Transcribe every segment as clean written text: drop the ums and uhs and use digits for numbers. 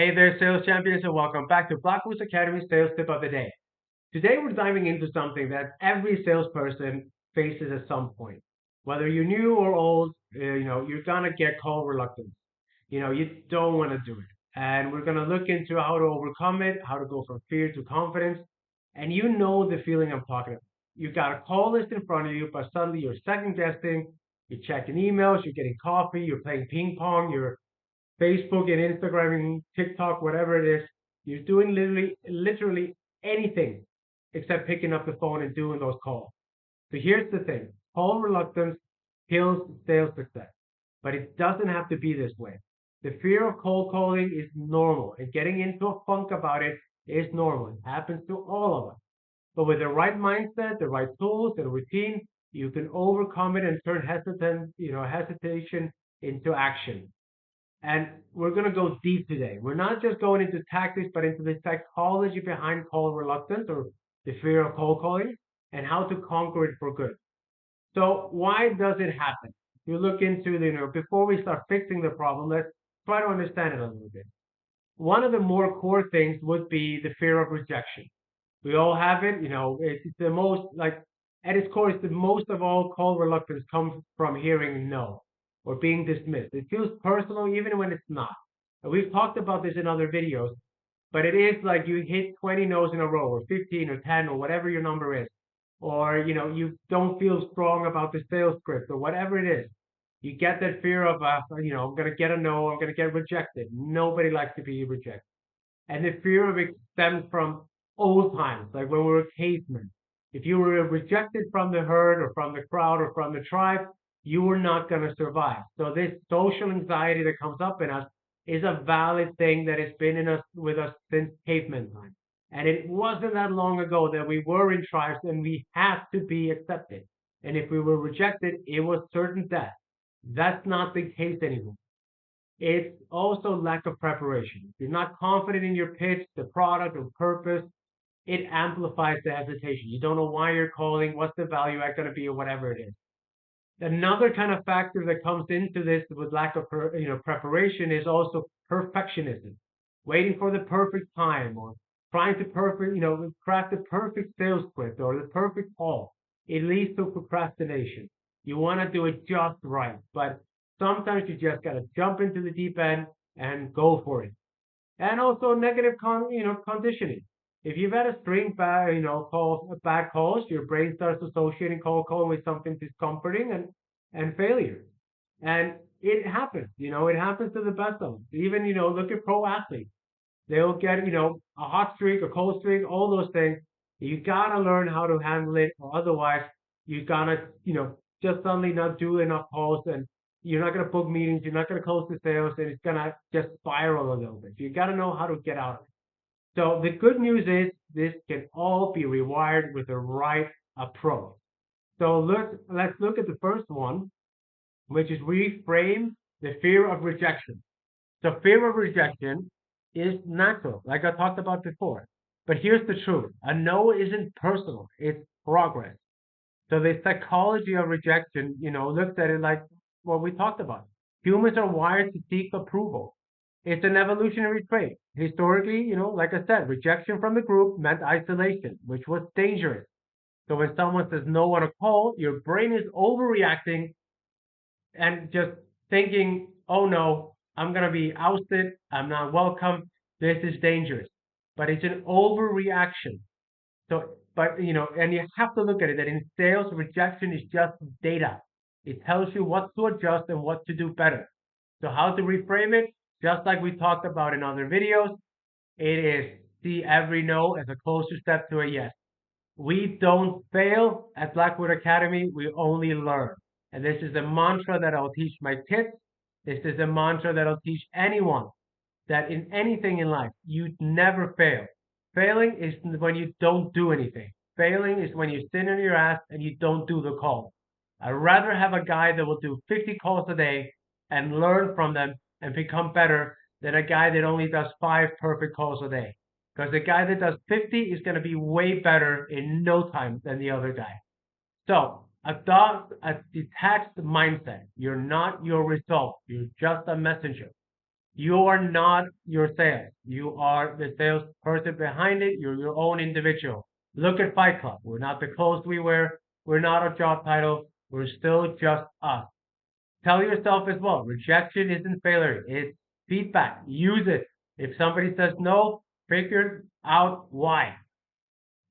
Hey there, sales champions, and welcome back to Blackwood's Academy Sales Tip of the Day. Today, we're diving into something that every salesperson faces at some point. Whether you're new or old, you're gonna get call reluctance. You don't want to do it. And we're gonna look into how to overcome it, how to go from fear to confidence. And you know the feeling I'm talking about. You got a call list in front of you, but suddenly you're second guessing, you're checking emails, you're getting coffee, you're playing ping pong, you're Facebook and Instagram and TikTok, whatever it is, you're doing literally anything except picking up the phone and doing those calls. So here's the thing. Call reluctance kills sales success, but it doesn't have to be this way. The fear of cold calling is normal, and getting into a funk about it is normal. It happens to all of us. But with the right mindset, the right tools, and routine, you can overcome it and turn hesitation into action. And we're going to go deep today. We're not just going into tactics, but into the psychology behind call reluctance or the fear of cold calling and how to conquer it for good. So why does it happen? You look into before we start fixing the problem, let's try to understand it a little bit. One of the more core things would be the fear of rejection. We all have it, it's the most like at its core, it's the most of all call reluctance comes from hearing no or being dismissed. It feels personal even when it's not. And we've talked about this in other videos, but it is like you hit 20 no's in a row or 15 or 10 or whatever your number is. Or, you don't feel strong about the sales script or whatever it is. You get that fear of, I'm going to get a no, I'm going to get rejected. Nobody likes to be rejected. And the fear of it stems from old times, like when we were cavemen. If you were rejected from the herd or from the crowd or from the tribe, you were not going to survive. So this social anxiety that comes up in us is a valid thing that has been in us with us since caveman time. And it wasn't that long ago that we were in tribes and we had to be accepted. And if we were rejected, it was certain death. That's not the case anymore. It's also lack of preparation. If you're not confident in your pitch, the product, or purpose, it amplifies the hesitation. You don't know why you're calling, what's the value add going to be, or whatever it is. Another kind of factor that comes into this with lack of preparation is also perfectionism, waiting for the perfect time or trying to craft the perfect sales script or the perfect call. It leads to procrastination. You want to do it just right, but sometimes you just got to jump into the deep end and go for it. And also negative conditioning. If you've had a string bad, bad calls, your brain starts associating cold calling with something discomforting and failure. And it happens, it happens to the best of them. Even, look at pro athletes. They'll get, a hot streak, a cold streak, all those things. You gotta learn how to handle it, or otherwise you're gonna, just suddenly not do enough calls and you're not gonna book meetings, you're not gonna close the sales, and it's gonna just spiral a little bit. You gotta know how to get out of it. So the good news is this can all be rewired with the right approach. So let's look at the first one, which is reframe the fear of rejection. So fear of rejection is natural, like I talked about before. But here's the truth. A no isn't personal, it's progress. So the psychology of rejection, looks at it like what we talked about. Humans are wired to seek approval. It's an evolutionary trait. Historically, like I said, rejection from the group meant isolation, which was dangerous. So when someone says no on a call, your brain is overreacting and just thinking, oh no, I'm going to be ousted. I'm not welcome. This is dangerous. But it's an overreaction. So, but and you have to look at it that in sales, rejection is just data. It tells you what to adjust and what to do better. So, how to reframe it, just like we talked about in other videos, it is see every no as a closer step to a yes. We don't fail at Blackwood Academy, we only learn. And this is a mantra that I'll teach my kids. This is a mantra that I'll teach anyone that in anything in life, you never fail. Failing is when you don't do anything. Failing is when you sit on your ass and you don't do the call. I'd rather have a guy that will do 50 calls a day and learn from them and become better than a guy that only does 5 perfect calls a day. Because the guy that does 50 is going to be way better in no time than the other guy. So adopt a detached mindset. You're not your result. You're just a messenger. You are not your sales. You are the salesperson behind it. You're your own individual. Look at Fight Club. We're not the clothes we wear. We're not a job title. We're still just us. Tell yourself as well, rejection isn't failure. It's feedback. Use it. If somebody says no, figure out why.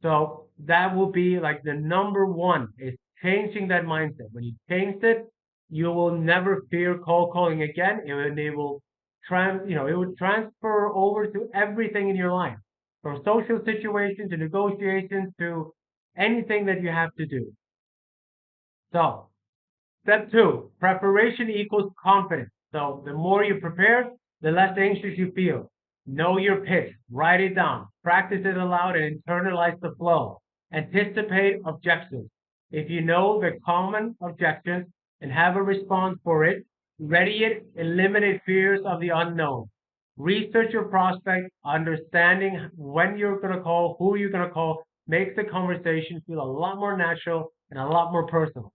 So that will be like the number one is changing that mindset. When you change it, you will never fear cold calling again. It will it will transfer over to everything in your life, from social situations to negotiations to anything that you have to do. So step two, preparation equals confidence. So the more you prepare, the less anxious you feel. Know your pitch, write it down, practice it aloud, and internalize the flow. Anticipate objections. If you know the common objections and have a response for it, ready it, eliminate fears of the unknown. Research your prospect, understanding when you're going to call, who you're going to call, makes the conversation feel a lot more natural and a lot more personal.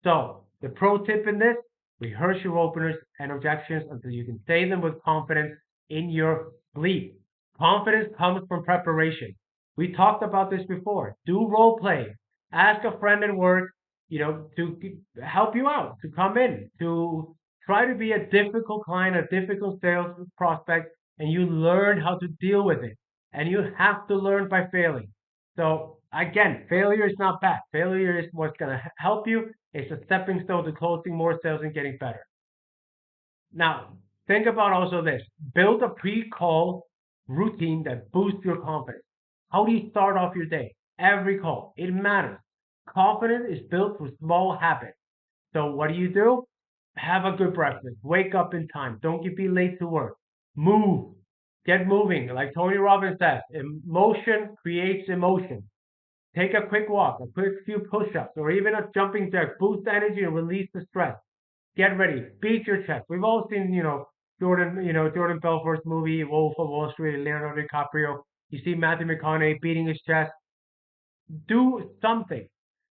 So, the pro tip in this, rehearse your openers and objections until you can say them with confidence in your sleep. Confidence comes from preparation. We talked about this before. Do role play. Ask a friend at work, to help you out, to come in, to try to be a difficult client, a difficult sales prospect, and you learn how to deal with it. And you have to learn by failing. So again, failure is not bad. Failure is what's going to help you. It's a stepping stone to closing more sales and getting better. Now, think about also this. Build a pre-call routine that boosts your confidence. How do you start off your day? Every call. It matters. Confidence is built through small habits. So what do? Have a good breakfast. Wake up in time. Don't be late to work. Move. Get moving. Like Tony Robbins says, emotion creates emotion. Take a quick walk, a quick few push-ups, or even a jumping jack. Boost energy and release the stress. Get ready. Beat your chest. We've all seen, Jordan Belfort's movie, Wolf of Wall Street, Leonardo DiCaprio. You see Matthew McConaughey beating his chest. Do something.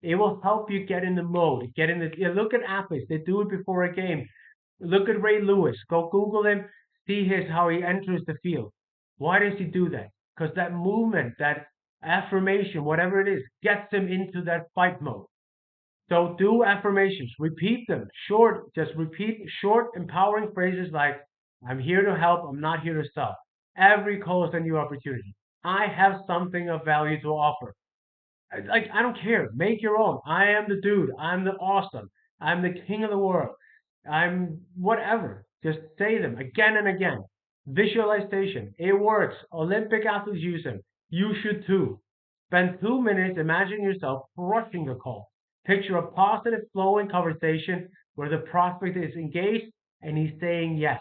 It will help you get in the mode. Get in the. Look at athletes. They do it before a game. Look at Ray Lewis. Go Google him. See his how he enters the field. Why does he do that? Because that movement, that affirmation, whatever it is, gets him into that fight mode. So do affirmations. Repeat them. Short. Just repeat short, empowering phrases like "I'm here to help. I'm not here to sell." Every call is a new opportunity. I have something of value to offer. Like I don't care. Make your own. I am the dude. I'm the awesome. I'm the king of the world. I'm whatever. Just say them again and again. Visualization. It works. Olympic athletes use them. You should too. Spend 2 minutes imagining yourself crushing the call. Picture a positive flowing conversation where the prospect is engaged and he's saying yes.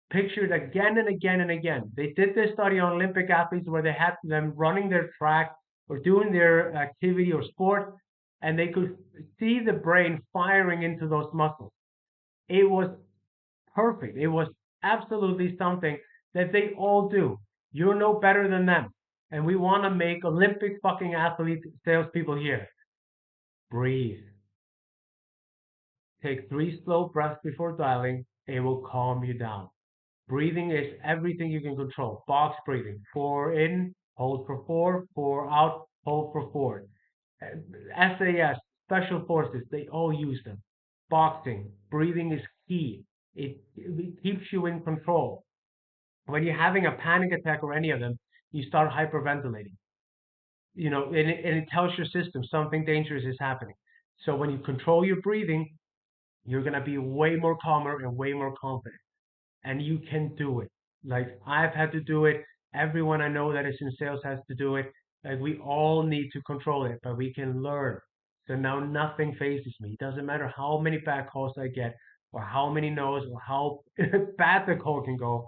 Picture it again and again and again. They did this study on Olympic athletes where they had them running their track or doing their activity or sport, and they could see the brain firing into those muscles. It was perfect. It was absolutely something that they all do. You're no better than them. And we want to make Olympic fucking athlete salespeople here. Breathe. Take 3 slow breaths before dialing. It will calm you down. Breathing is everything you can control. Box breathing. 4 in, hold for 4, 4 out, hold for 4. SAS, Special Forces, they all use them. Boxing, breathing is key. It keeps you in control. When you're having a panic attack or any of them, you start hyperventilating. And it tells your system something dangerous is happening. So when you control your breathing, you're going to be way more calmer and way more confident, and you can do it. Like I've had to do it. Everyone I know that is in sales has to do it. Like we all need to control it, but we can learn. So now nothing phases me. It doesn't matter how many bad calls I get, or how many no's, or how bad the call can go.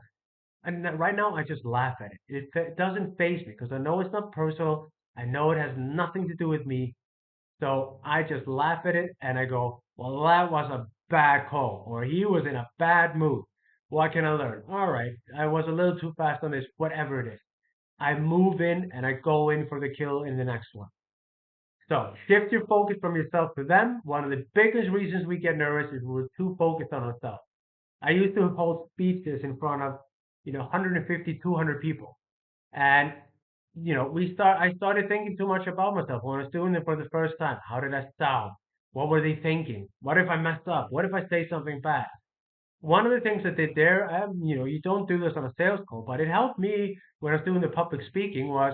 And right now, I just laugh at it. It doesn't phase me because I know it's not personal. I know it has nothing to do with me. So I just laugh at it and I go, well, that was a bad call, or he was in a bad mood. What can I learn? All right, I was a little too fast on this, whatever it is. I move in and I go in for the kill in the next one. So shift your focus from yourself to them. One of the biggest reasons we get nervous is we're too focused on ourselves. I used to hold speeches in front of, 150, 200 people. And, I started thinking too much about myself when I was doing it for the first time. How did I sound? What were they thinking? What if I messed up? What if I say something bad? One of the things I did there, you don't do this on a sales call, but it helped me when I was doing the public speaking was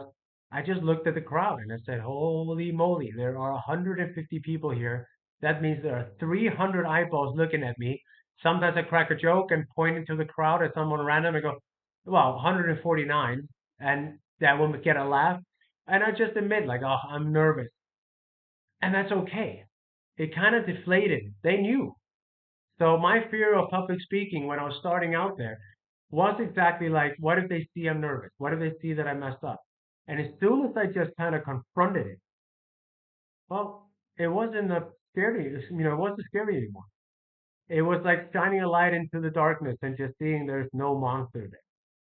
I just looked at the crowd and I said, holy moly, there are 150 people here. That means there are 300 eyeballs looking at me. Sometimes I crack a joke and point into the crowd at someone random and go, well, 149, and that will get a laugh. And I just admit, like, oh, I'm nervous. And that's okay. It kind of deflated. They knew. So my fear of public speaking when I was starting out there was exactly like, what if they see I'm nervous? What if they see that I messed up? And as soon as I just kind of confronted it, well, it wasn't a scary, it wasn't scary anymore. It was like shining a light into the darkness and just seeing there's no monster there.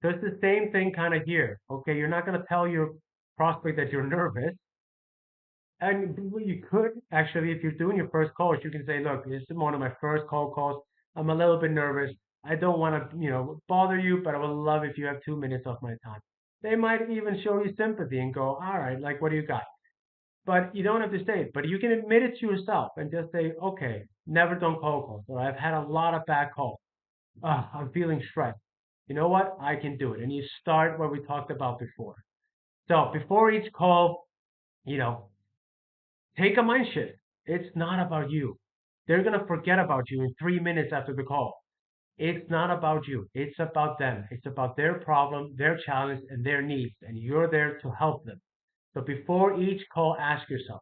So it's the same thing kind of here. Okay, you're not going to tell your prospect that you're nervous. And you could actually, if you're doing your first calls, you can say, look, this is one of my first calls. I'm a little bit nervous. I don't want to, bother you, but I would love if you have 2 minutes of my time. They might even show you sympathy and go, all right, like, what do you got? But you don't have to say it, but you can admit it to yourself and just say, okay, never done calls, or I've had a lot of bad calls. I'm feeling stressed. You know what? I can do it. And you start what we talked about before. So before each call, you know, take a mind shift. It's not about you. They're going to forget about you in 3 minutes after the call. It's not about you. It's about them. It's about their problem, their challenge, and their needs. And you're there to help them. So before each call, ask yourself,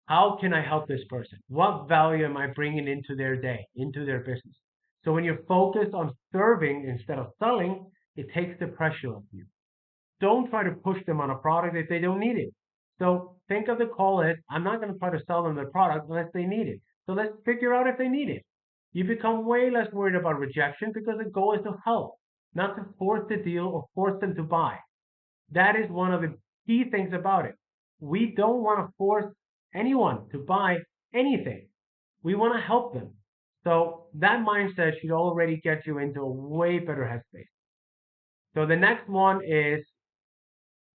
how can I help this person? What value am I bringing into their day, into their business? So when you're focused on serving instead of selling, it takes the pressure off you. Don't try to push them on a product if they don't need it. So think of the call as I'm not going to try to sell them the product unless they need it. So let's figure out if they need it. You become way less worried about rejection because the goal is to help, not to force the deal or force them to buy. That is one of the key things about it. We don't want to force anyone to buy anything. We want to help them. So that mindset should already get you into a way better headspace. So the next one is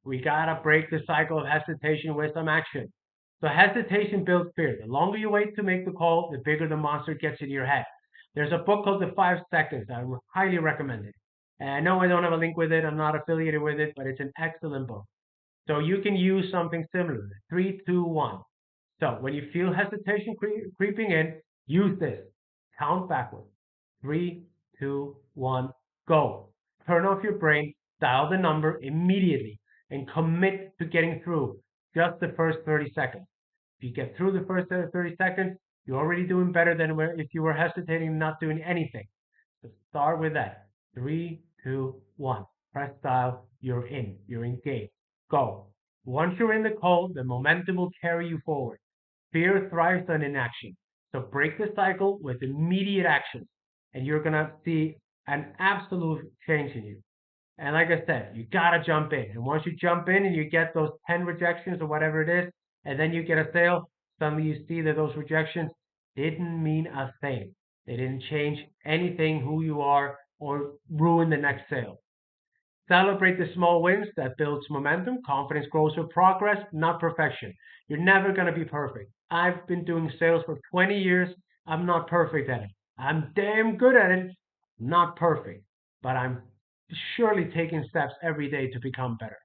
we gotta break the cycle of hesitation with some action. So hesitation builds fear. The longer you wait to make the call, the bigger the monster gets in your head. There's a book called The 5 Seconds. I highly recommend it. And I know I don't have a link with it. I'm not affiliated with it, but it's an excellent book. So you can use something similar. Three, two, one. So when you feel hesitation creeping in, use this. Count backwards. Three, two, one, go. Turn off your brain, dial the number immediately, and commit to getting through just the first 30 seconds. If you get through the first 30 seconds, you're already doing better than if you were hesitating and not doing anything. So start with that. Three, two, one. Press dial. You're in. You're engaged. Go. Once you're in the call, the momentum will carry you forward. Fear thrives on inaction. So break the cycle with immediate action, and you're going to see an absolute change in you. And like I said, you got to jump in. And once you jump in and you get those 10 rejections or whatever it is, and then you get a sale, suddenly you see that those rejections didn't mean a thing. They didn't change anything, who you are, or ruin the next sale. Celebrate the small wins that builds momentum. Confidence grows with progress, not perfection. You're never going to be perfect. I've been doing sales for 20 years. I'm not perfect at it. I'm damn good at it. Not perfect, but I'm surely taking steps every day to become better.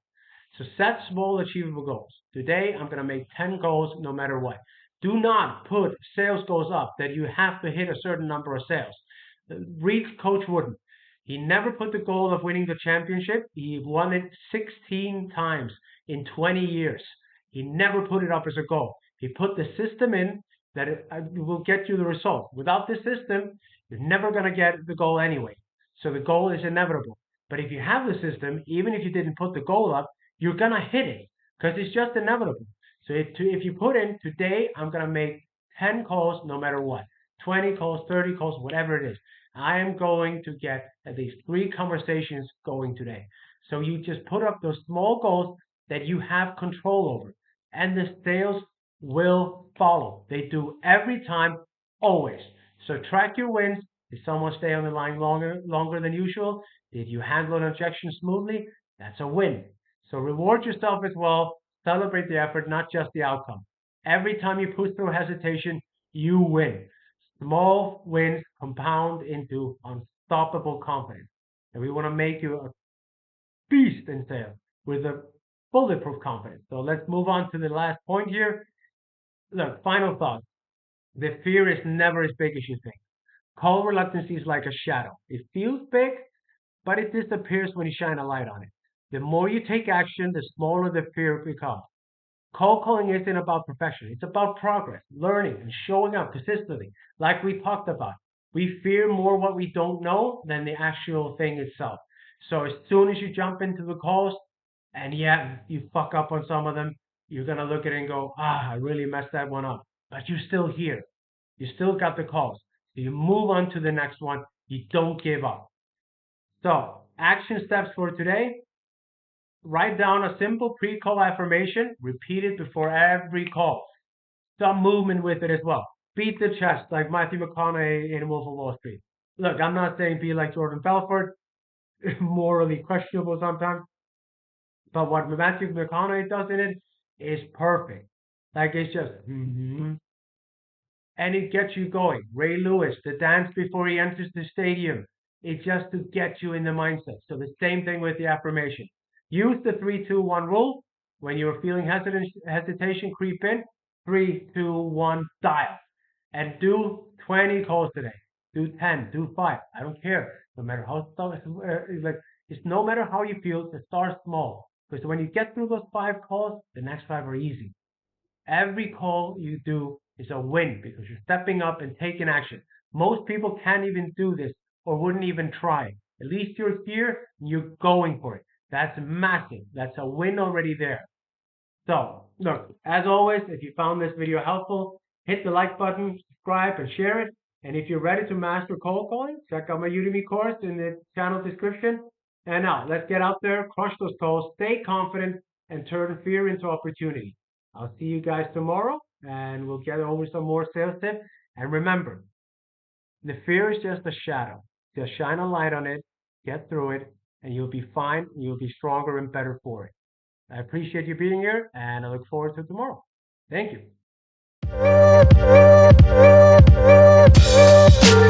So set small, achievable goals. Today, I'm going to make 10 goals no matter what. Do not put sales goals up that you have to hit a certain number of sales. Read Coach Wooden. He never put the goal of winning the championship. He won it 16 times in 20 years. He never put it up as a goal. He put the system in that it will get you the result. Without the system, you're never going to get the goal anyway. So the goal is inevitable. But if you have the system, even if you didn't put the goal up, you're going to hit it because it's just inevitable. So if you put in today, I'm going to make 10 calls no matter what, 20 calls, 30 calls, whatever it is. I am going to get at least 3 conversations going today. So you just put up those small goals that you have control over, and the sales will follow. They do every time, always. So track your wins, Did someone stay on the line longer than usual? Did you handle an objection smoothly? That's a win. So reward yourself as well. Celebrate the effort, not just the outcome. Every time you push through hesitation, you win. Small wins compound into unstoppable confidence. And we want to make you a beast in sales with a bulletproof confidence. So let's move on to the last point here. Look, final thought. The fear is never as big as you think. Cold reluctance is like a shadow. It feels big, but it disappears when you shine a light on it. The more you take action, the smaller the fear becomes. Cold calling isn't about perfection. It's about progress, learning, and showing up consistently, like we talked about. We fear more what we don't know than the actual thing itself. So as soon as you jump into the calls, and yeah, you fuck up on some of them, you're gonna look at it and go, ah, I really messed that one up. But you're still here. You still got the calls. So you move on to the next one. You don't give up. So action steps for today: write down a simple pre-call affirmation, repeat it before every call. Some movement with it as well. Beat the chest like Matthew McConaughey in Wolf of Wall Street. Look, I'm not saying be like Jordan Belfort, morally questionable sometimes, but what Matthew McConaughey does in it is perfect. Like it's just, and it gets you going. Ray Lewis, the dance before he enters the stadium, it's just to get you in the mindset. So the same thing with the affirmation. Use the 3-2-1 rule. When you're feeling hesitation creep in, 3-2-1 dial. And do 20 calls today. Do 10, do 5. I don't care. No matter how it's no matter how you feel, to start small. Because when you get through those 5 calls, the next 5 are easy. Every call you do is a win because you're stepping up and taking action. Most people can't even do this or wouldn't even try. At least you're here and you're going for it. That's massive. That's a win already there. So, look, as always, if you found this video helpful, hit the like button, subscribe, and share it. And if you're ready to master cold calling, check out my Udemy course in the channel description. And now, let's get out there, crush those calls, stay confident, and turn fear into opportunity. I'll see you guys tomorrow, and we'll get over some more sales tips. And remember, the fear is just a shadow. Just shine a light on it, get through it, and you'll be fine. And you'll be stronger and better for it. I appreciate you being here, and I look forward to tomorrow. Thank you.